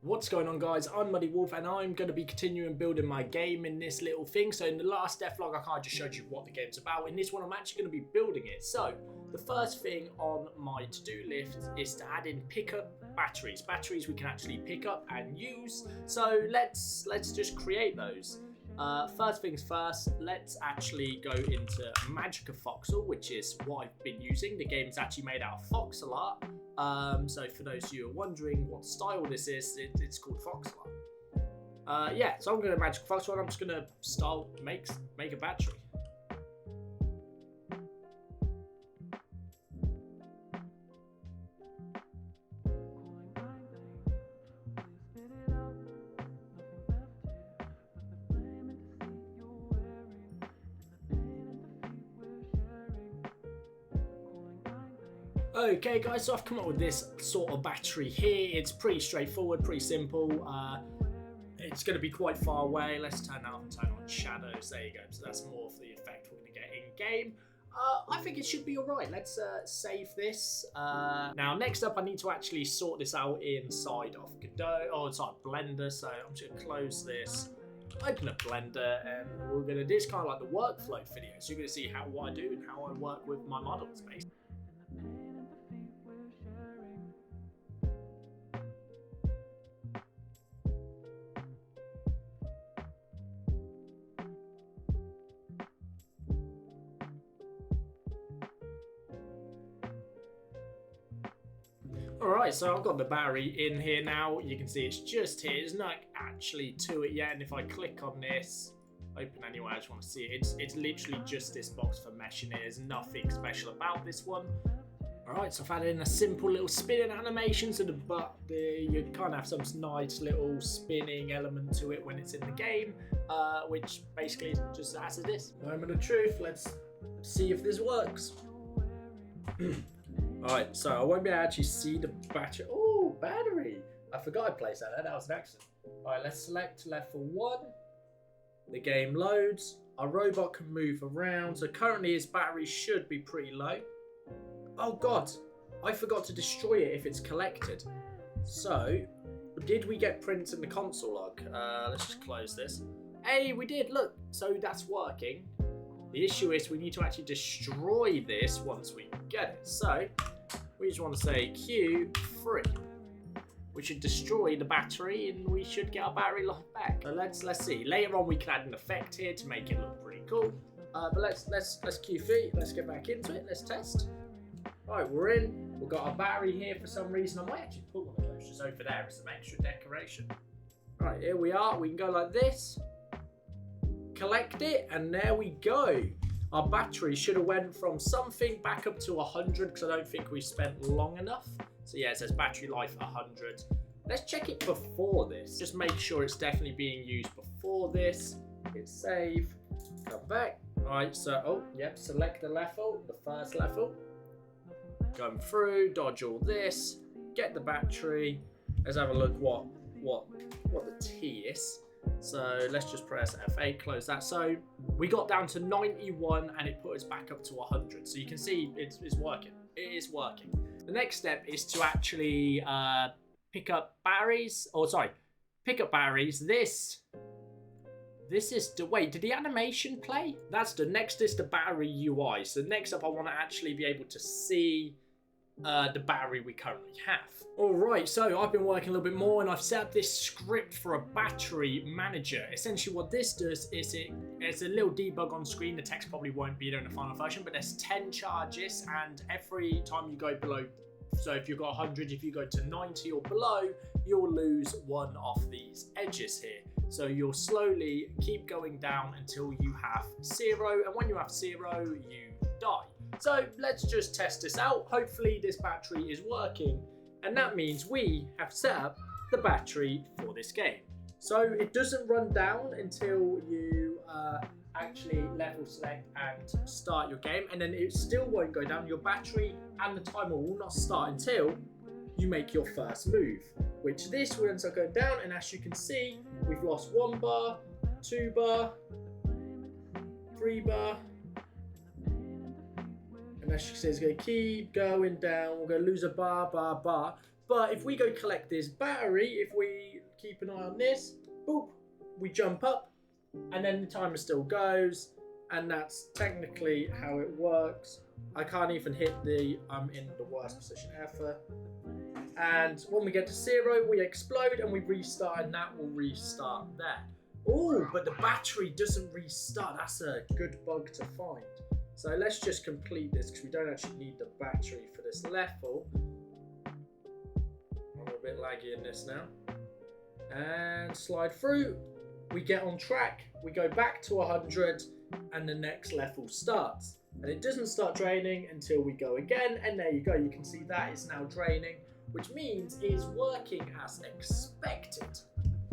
What's going on, guys? I'm Muddy Wolf and I'm going to be continuing building my game in this little thing. So in the last devlog I kind of just showed you what the game's about. In this one I'm actually going to be building it. So the first thing on my to-do list is to add in pickup batteries. Batteries we can actually pick up and use. So let's just create those. First things first, let's actually go into Magic of Voxel, which is what I've been using. The game's actually made out of voxel art. So for those of you who are wondering what style this is, it's called voxel art. Yeah, so I'm going to Magic of Voxel and I'm just going to make a battery. Okay guys, so I've come up with this sort of battery here. It's pretty straightforward, pretty simple. It's going to be quite far away. Let's turn on shadows. There you go. So that's more of the effect we're going to get in game. I think it should be alright. Let's save this. Now next up I need to actually sort this out inside of Godot, or inside Blender. So I'm just going to close this, open up Blender, and we're going to do this kind of like the workflow video. So you're going to see what I do and how I work with my models basically. Alright, so I've got the battery in here now. You can see it's just here. There's not actually to it yet. And if I click on this, open anyway, I just want to see it. It's literally just this box for meshing it. There's nothing special about this one. Alright, so I've added in a simple little spinning animation. So you kind of have some nice little spinning element to it when it's in the game. Which basically is just as it is. Moment of truth. Let's see if this works. Alright, so I won't be able to actually see the battery. Oh, battery! I forgot I placed that. That was an accident. Alright, let's select level 1. The game loads. Our robot can move around. So currently his battery should be pretty low. Oh god, I forgot to destroy it if it's collected. So, did we get prints in the console log? Let's just close this. Hey, we did, look. So that's working. The issue is we need to actually destroy this once we get it. So we just want to say Q3. We should destroy the battery and we should get our battery life back. So let's see. Later on we can add an effect here to make it look pretty cool. But let's Q3. Let's get back into it. Let's test. Alright, we're in. We've got our battery here for some reason. I might actually put one of those just over there as some extra decoration. Alright, here we are. We can go like this. Collect it, and there we go. Our battery should have went from something back up to 100 because I don't think we spent long enough. So yeah, it says battery life 100. Let's check it before this. Just make sure it's definitely being used before this. Hit save. Come back. Alright, so select the level, the first level. Going through, dodge all this, get the battery. Let's have a look what the T is. So let's just press F8, close that. So we got down to 91 and it put us back up to 100. So you can see it's working. It is working. The next step is to actually pick up batteries. Pick up batteries. This is the, wait, did the animation play? Next is the battery UI. So next up I want to actually be able to see the battery we currently have. Alright, so I've been working a little bit more and I've set up this script for a battery manager. Essentially what this does is it's a little debug on screen. The text probably won't be there in the final version, but there's 10 charges and every time you go below, so if you've got 100, if you go to 90 or below, you'll lose one of these edges here. So you'll slowly keep going down until you have 0, and when you have 0, you die. So let's just test this out. Hopefully this battery is working, and that means we have set up the battery for this game. So it doesn't run down until you actually level select and start your game, and then it still won't go down. Your battery and the timer will not start until you make your first move, which this will end up going down, and as you can see, we've lost 1 bar, 2 bar, 3 bar, and as you can see, it's going to keep going down. We're going to lose a bar. But if we go collect this battery, if we keep an eye on this, boop, we jump up, and then the timer still goes, and that's technically how it works. I can't even hit the I'm in the worst position ever. And when we get to 0, we explode and we restart, and that will restart there. Oh, but the battery doesn't restart. That's a good bug to find. So let's just complete this because we don't actually need the battery for this level. I'm a bit laggy in this now. And slide through. We get on track. We go back to 100 and the next level starts. And it doesn't start draining until we go again. And there you go. You can see that is now draining, which means it is working as expected.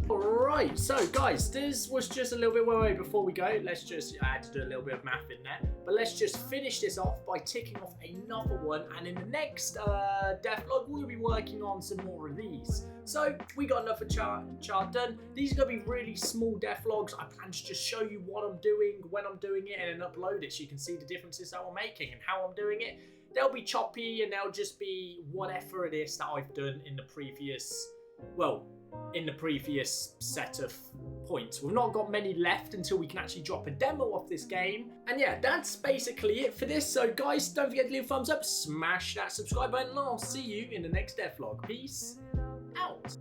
Alright, so guys, this was just a little bit way before we go. I had to do a little bit of math in there, but let's just finish this off by ticking off another one, and in the next devlog we'll be working on some more of these. So we got another chart done. These are going to be really small devlogs. I plan to just show you what I'm doing, when I'm doing it, and then upload it so you can see the differences that I'm making and how I'm doing it. They'll be choppy and they'll just be whatever it is that I've done in the previous, in the previous set of points. We've not got many left until we can actually drop a demo of this game. And yeah, that's basically it for this. So guys, don't forget to leave a thumbs up, smash that subscribe button, and I'll see you in the next devlog. Peace out.